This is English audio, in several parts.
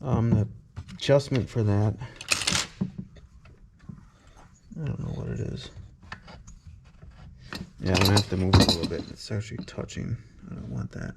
The adjustment for that, I don't know what it is. Yeah, I'm gonna have to move it a little bit. It's actually touching. I don't want that.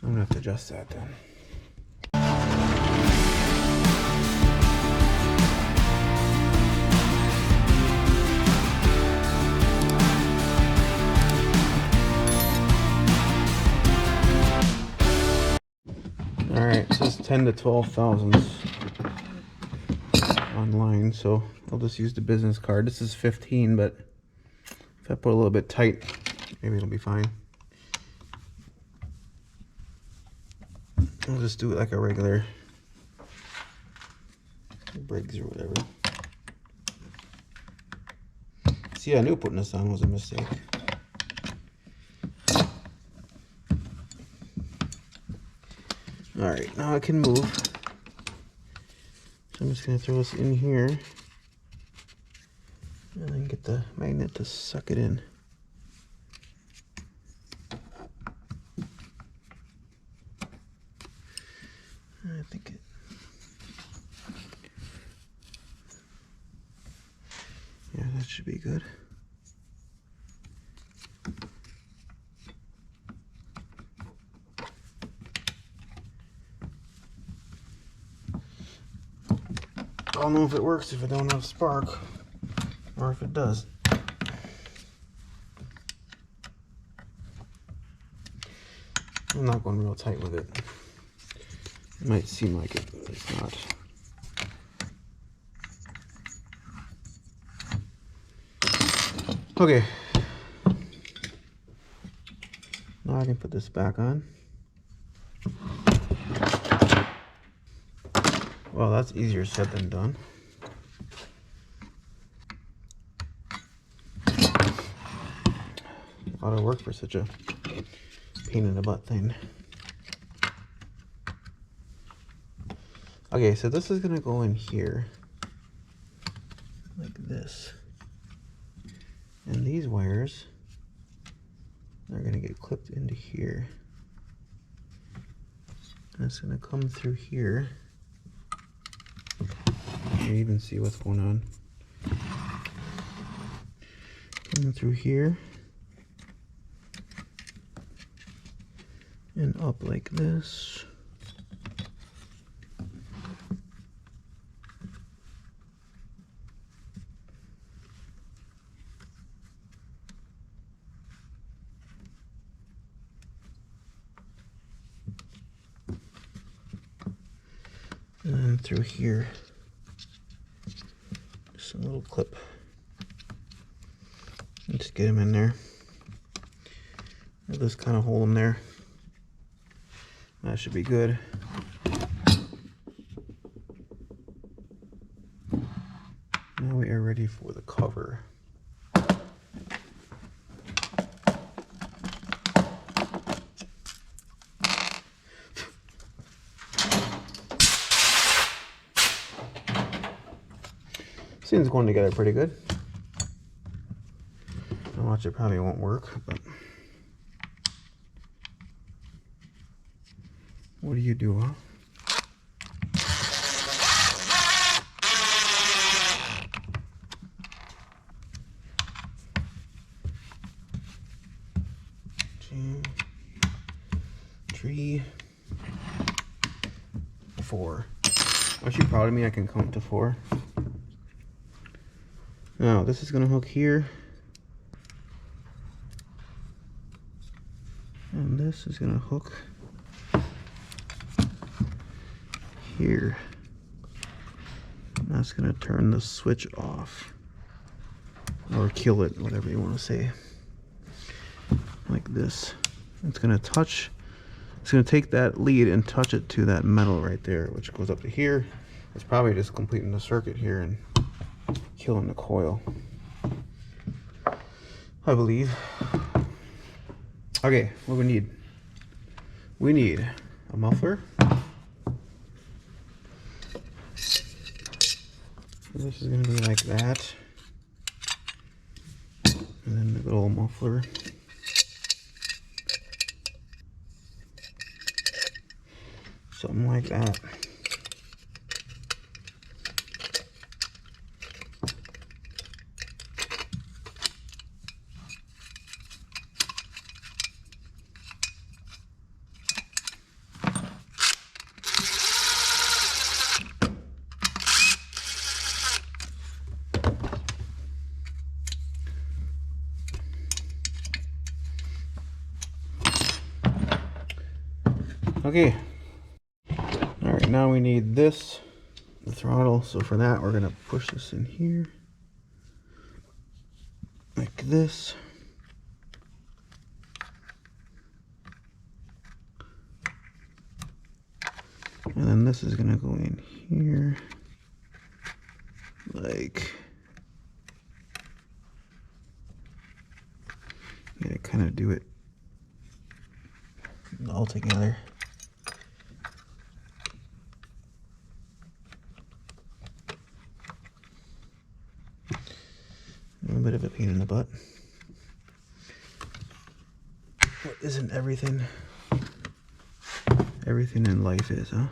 I'm gonna have to adjust that then. Alright, it says 10 to 12 thousandths online, so I'll just use the business card. This is 15, but if I put a little bit tight, maybe it'll be fine. I'll just do it like a regular Briggs or whatever. See, I knew putting this on was a mistake. Alright, now I can move. So I'm just going to throw this in here. And then get the magnet to suck it in. I think it... Yeah, that should be good. I'll know if it works if it don't have spark, or if it does. I'm not going real tight with it. It might seem like it, but it's not. Okay. Now I can put this back on. Well, that's easier said than done. A lot of work for such a pain in the butt thing. Okay, so this is gonna go in here like this, and these wires are gonna get clipped into here, and it's gonna come through here. You even see what's going on. Coming through here and up like this. And then through here. Just a little clip. And just get them in there. I'll just kind of hold them there. That should be good. Now we are ready for the cover. Seems going together pretty good. How much it probably won't work, but what do you do, huh? Two, 3, 4. Aren't you proud of me? I can count to 4. Now this is going to hook here, and this is going to hook here. And that's going to turn the switch off, or kill it, whatever you want to say. Like this. It's going to touch, it's going to take that lead and touch it to that metal right there, which goes up to here. It's probably just completing the circuit here and killing the coil, I believe. Okay, what we need? We need a muffler. This is going to be like that. And then the little muffler. Something like that. Okay. All right, now we need this, the throttle. So for that, we're gonna push this in here, like this. And then this is gonna go in here, like, yeah, kind of do it all together. A little bit of a pain in the butt. What isn't everything? Everything in life is, huh?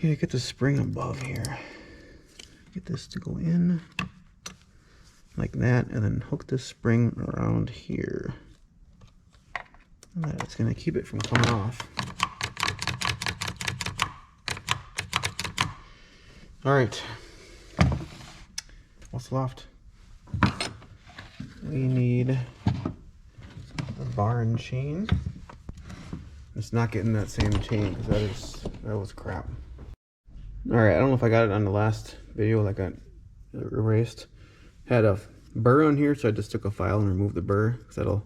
Yeah, get the spring above here. Get this to go in like that, and then hook this spring around here. And that's gonna keep it from coming off. All right. What's left? We need a bar and chain. It's not getting that same chain because that was crap. All right, I don't know if I got it on the last video that got erased. Had a burr on here, so I just took a file and removed the burr because that'll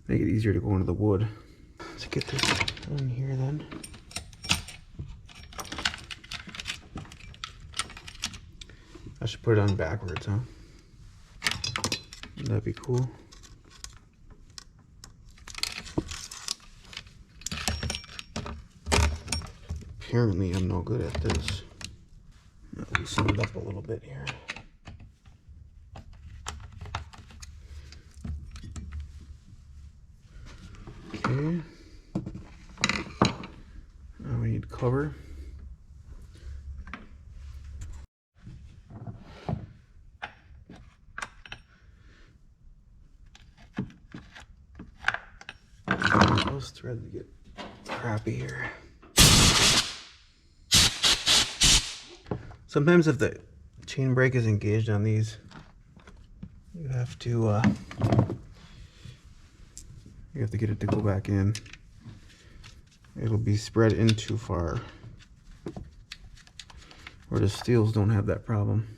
make it easier to go into the wood. Let's get this on here then. I should put it on backwards, huh? That'd be cool. Apparently I'm no good at this. I'll loosen it up a little bit here. Okay. Now we need cover. Those threads get crappy here. Sometimes if the chain brake is engaged on these, you have to get it to go back in. It'll be spread in too far. Or the steels don't have that problem.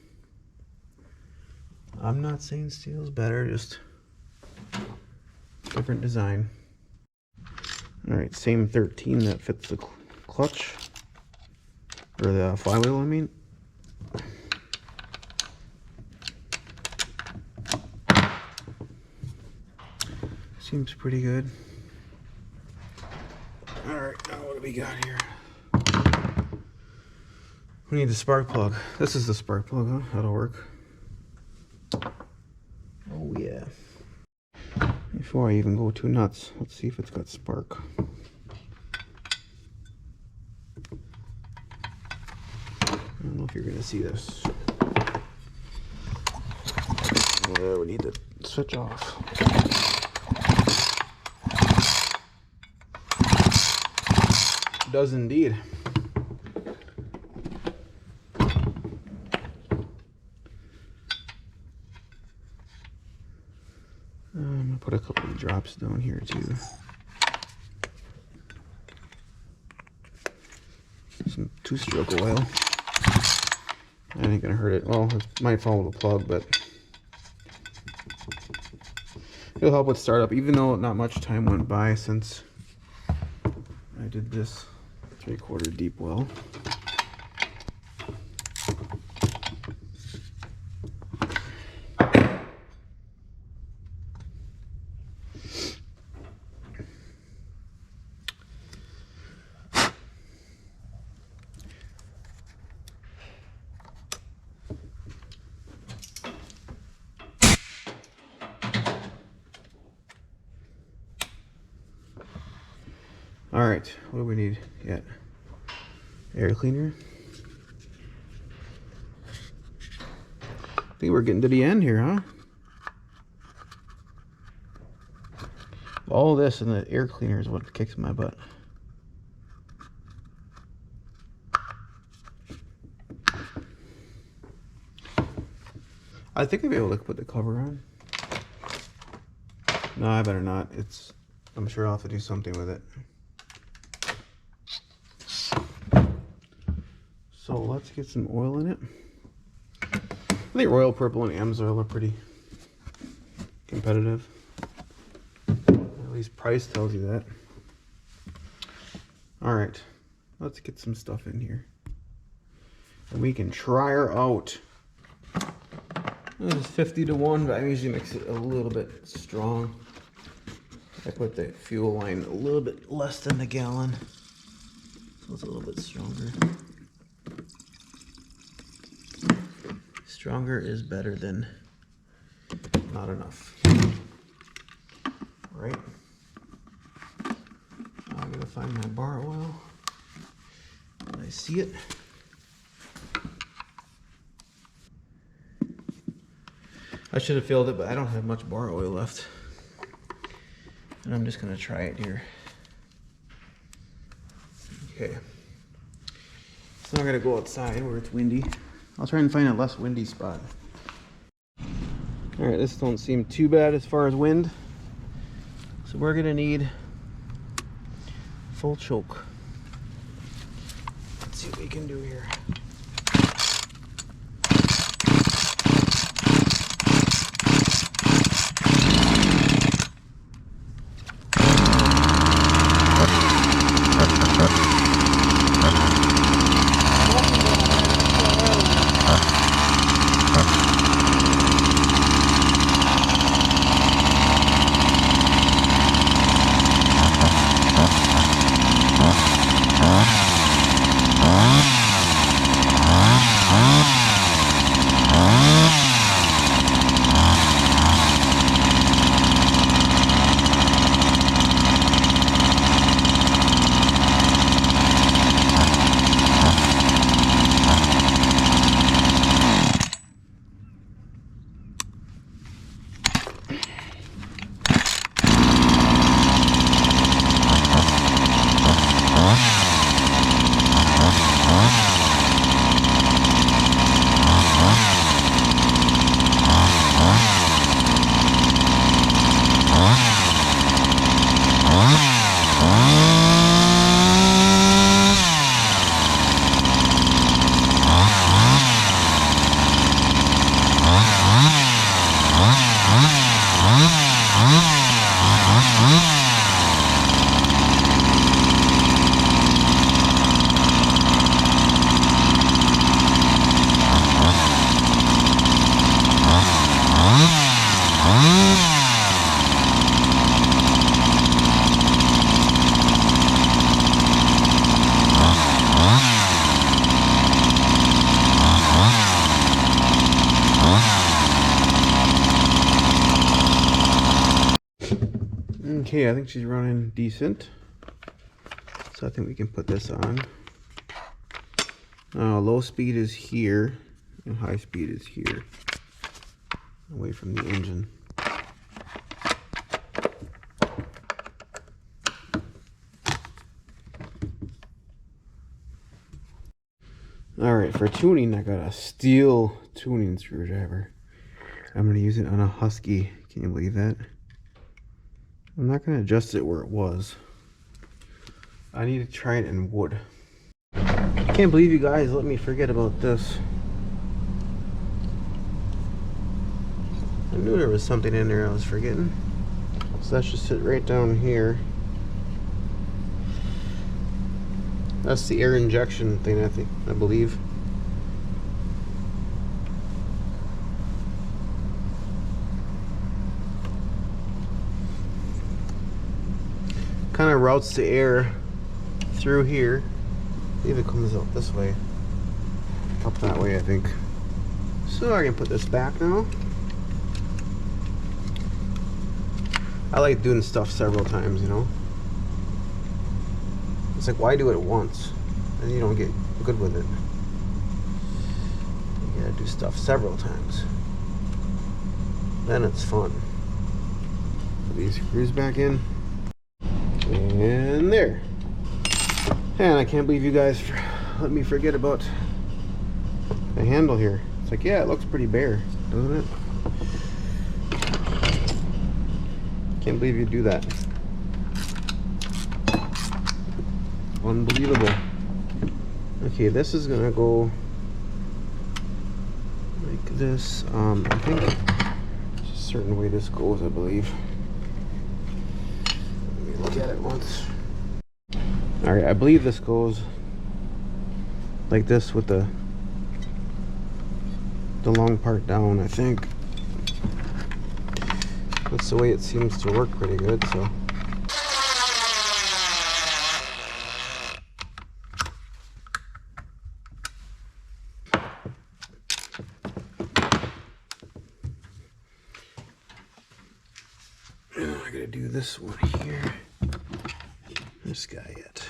I'm not saying steel's better, just different design. Alright, same 13 that fits the clutch, or the flywheel, I mean. Seems pretty good. Alright, now what do we got here? We need the spark plug. This is the spark plug, huh? That'll work. Oh yeah. Before I even go too nuts, let's see if it's got spark. I don't know if you're gonna see this. Yeah, we need to switch off. It does indeed. I'm gonna put a couple of drops down here too. Some 2-stroke oil. That ain't gonna hurt it. Well, it might follow the plug, but it'll help with startup, even though not much time went by since I did this 3/4 deep well. All right, what do we need yet? Air cleaner. I think we're getting to the end here, huh? All this and the air cleaner is what kicks my butt. I think I'll be able to put the cover on. No, I better not. I'm sure I'll have to do something with it. So let's get some oil in it. I think Royal Purple and Amsoil are pretty competitive. At least price tells you that. All right, let's get some stuff in here. And we can try her out. This is 50 to 1, but I usually mix it a little bit strong. I put the fuel line a little bit less than the gallon, so it's a little bit stronger. Stronger is better than not enough. Right? I'm gonna find my bar oil. When I see it. I should have filled it, but I don't have much bar oil left. And I'm just gonna try it here. Okay. So I'm gonna go outside where it's windy. I'll try and find a less windy spot. All right, this don't seem too bad as far as wind. So we're gonna need full choke. Let's see what we can do here. Okay, I think she's running decent. So I think we can put this on. Low speed is here and high speed is here, away from the engine. All right, for tuning, I got a steel tuning screwdriver. I'm gonna use it on a Husky. Can you believe that? I'm not gonna adjust it where it was. I need to try it in wood. I can't believe you guys let me forget about this. I knew there was something in there I was forgetting. So that should sit right down here. That's the air injection thing, I believe. Kind of routes the air through here. I believe it comes out this way. Up that way, I think. So I can put this back now. I like doing stuff several times, you know. It's like, why do it once? Then you don't get good with it. You gotta do stuff several times. Then it's fun. Put these screws back in. And there. And I can't believe you guys let me forget about the handle here. It's like, yeah, it looks pretty bare, doesn't it? Can't believe you do that. Unbelievable. Okay, this is gonna go like this. I think there's a certain way this goes, I believe. Let me look at it once. Alright, I believe this goes like this with the long part down, I think. That's the way it seems to work pretty good, so. Now I gotta do this one here. This guy yet.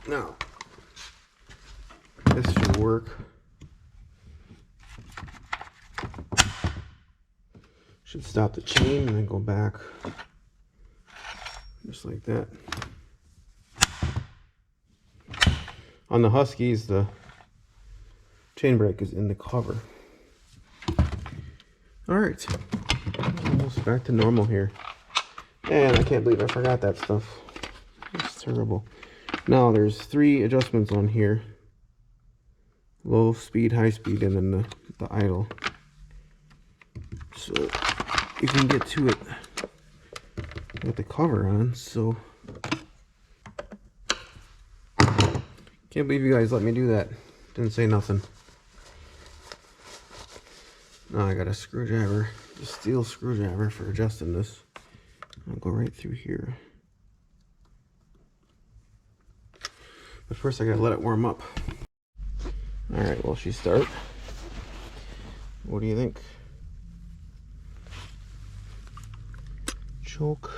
Now, this should work. Should stop the chain and then go back just like that. On the Huskies, the chain brake is in the cover. Alright, almost back to normal here. And I can't believe I forgot that stuff. It's terrible. Now there's 3 adjustments on here. Low speed, high speed, and then the idle. So you can get to it with the cover on. So can't believe you guys let me do that. Didn't say nothing. Now I got a screwdriver, a steel screwdriver for adjusting this. I'll go right through here. But first I gotta let it warm up. Alright, well, she start. What do you think? Choke.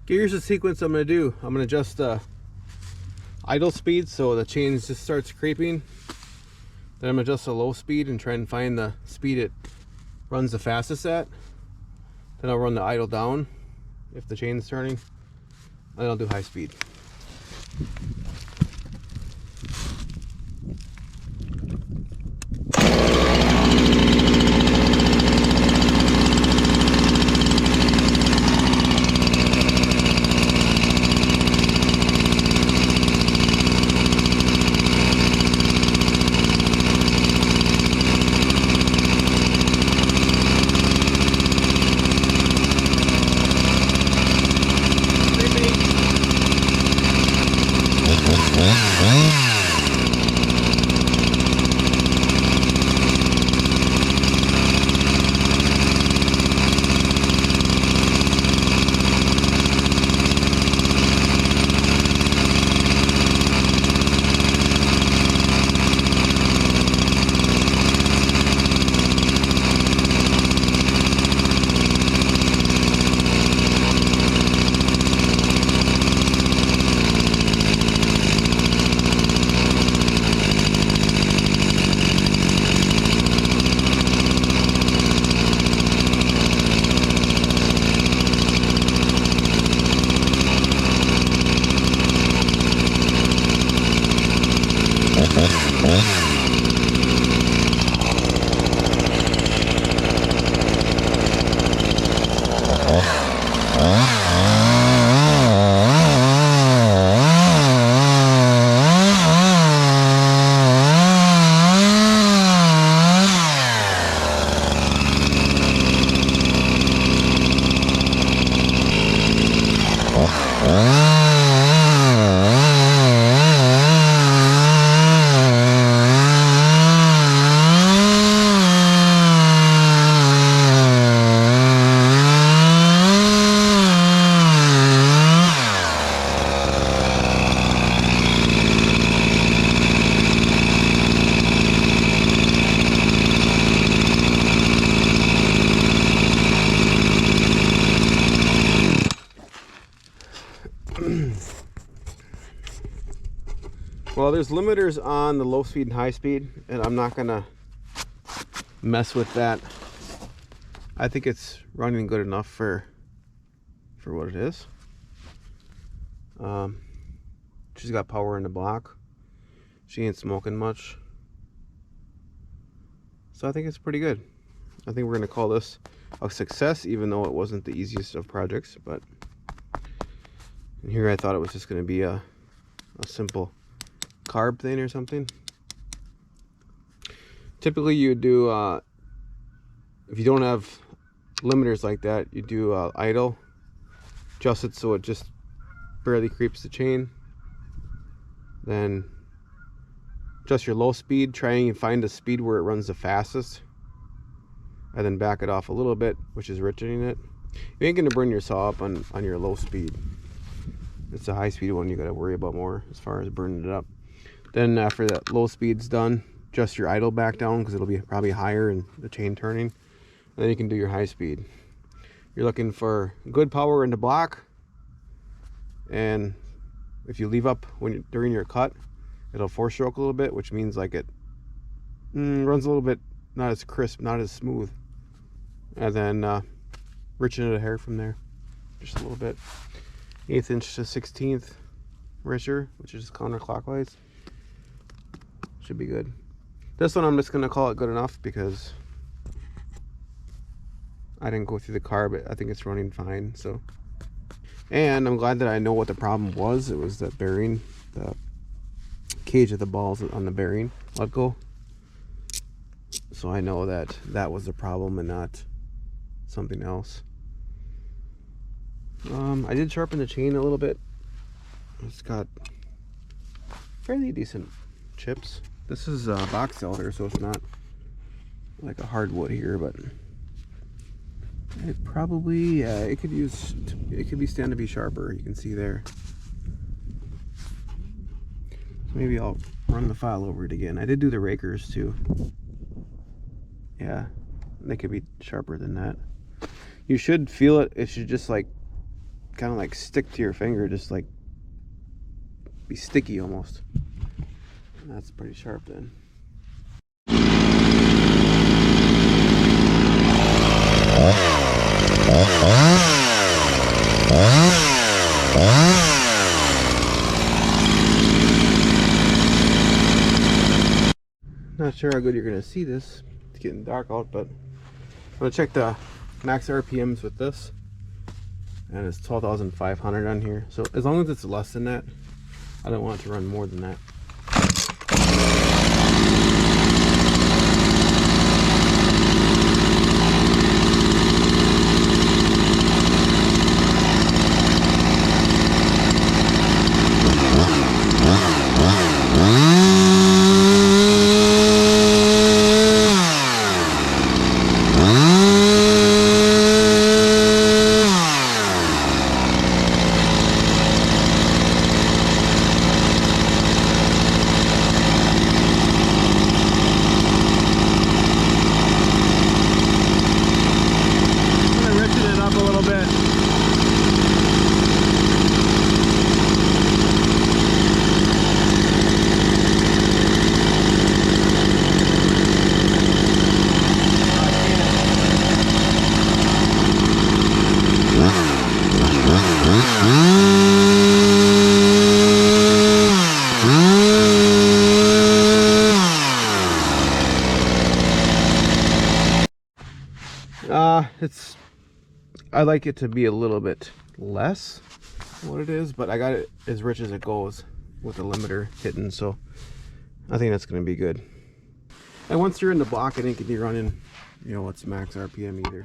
Here's the sequence I'm going to do. I'm going to adjust the idle speed so the chain just starts creeping. Then I'm going to adjust the low speed and try and find the speed it runs the fastest at. Then I'll run the idle down if the chain's turning. And I'll do high speed. Well, there's limiters on the low speed and high speed, and I'm not gonna mess with that. I think it's running good enough for what it is. She's got power in the block. She ain't smoking much. So I think it's pretty good. I think we're gonna call this a success, even though it wasn't the easiest of projects. But here I thought it was just gonna be a simple carb thing or something. Typically you do, if you don't have limiters like that, you do idle, adjust it so it just barely creeps the chain, then adjust your low speed, try and find a speed where it runs the fastest, and then back it off a little bit, which is richening it. You ain't gonna burn your saw up on your low speed. It's a high speed one you gotta worry about more as far as burning it up. Then after that low speed's done, adjust your idle back down because it'll be probably higher in the chain turning. And then you can do your high speed. You're looking for good power in the block, and if you leave up during your cut, it'll four stroke a little bit, which means like it runs a little bit not as crisp, not as smooth. And then richen it a hair from there, just a little bit. 1/8 inch to 1/16 richer, which is counterclockwise. Should be good. This one I'm just gonna call it good enough because I didn't go through the carb. I think it's running fine. So, and I'm glad that I know what the problem was. It was the bearing, the cage of the balls on the bearing let go. So I know that that was the problem and not something else. I did sharpen the chain a little bit. It's got fairly decent chips. This is box elder, so it's not like a hardwood here, but it probably it could be stand to be sharper. You can see there. So maybe I'll run the file over it again. I did do the rakers too. Yeah, they could be sharper than that. You should feel it. It should just like kind of like stick to your finger, just like be sticky almost. And that's pretty sharp then. Not sure how good you're gonna see this. It's getting dark out, but I'm gonna check the max RPMs with this, and it's 12,500 on here. So as long as it's less than that, I don't want it to run more than that. I like it to be a little bit less than what it is, but I got it as rich as it goes with the limiter hitting, so I think that's going to be good. And once you're in the block, it ain't going to be running, you know, what's max RPM either.